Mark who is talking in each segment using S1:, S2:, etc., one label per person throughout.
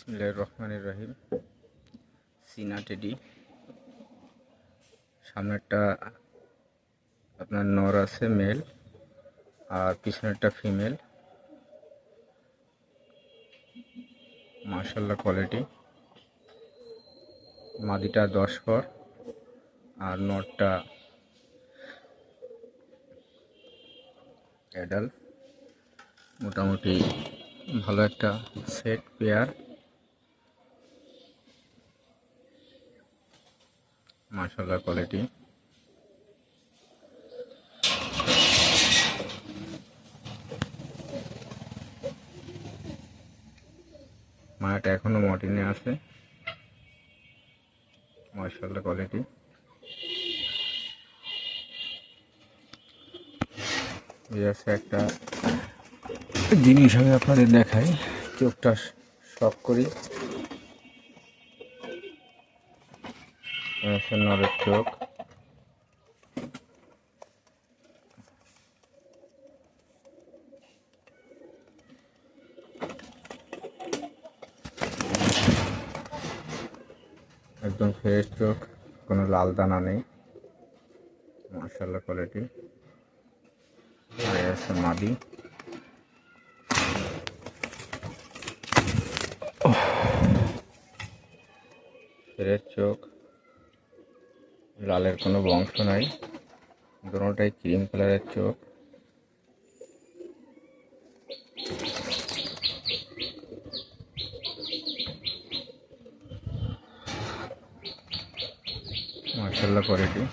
S1: বিসমিল্লাহির রহমানির রহিম। চীনা টেডি, সামনেরটা আপনার নর আছে মেল, আর পিছনেরটা ফিমেল। মাশাআল্লাহ কোয়ালিটি। মাদিটা 10 পর আর নরটা অ্যাডাল্ট। মোটামুটি ভালো একটা সেট পেয়ার। মাশাআল্লাহ কোয়ালিটি। মায়াটা এখনো মর্টিনে আছে। মাশাআল্লাহ কোয়ালিটি। এই আছে একটা জিনিস আমি আপনাদের দেখাই, চোখটা শক করি। নরের চোখ, একদম ফ্রেশ চোখ, কোনো লাল দানা নেই। মাশাআল্লাহ কোয়ালিটি। আর আছে মাদি। ফ্রেশ চোখ, লালের কোনো বংশ নাই, দুটোটাই ক্রিম কালারের চোখ। মাশাআল্লাহ কোয়ালিটি।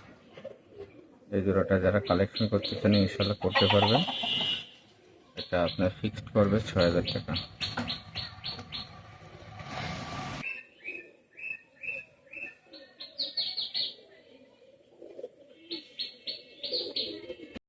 S1: এই জোড়াটা যারা কালেকশন করতে চান ইনশাআল্লাহ করতে পারবেন। এটা আপনার ফিক্সড পড়বে ৬,০০০ টাকা।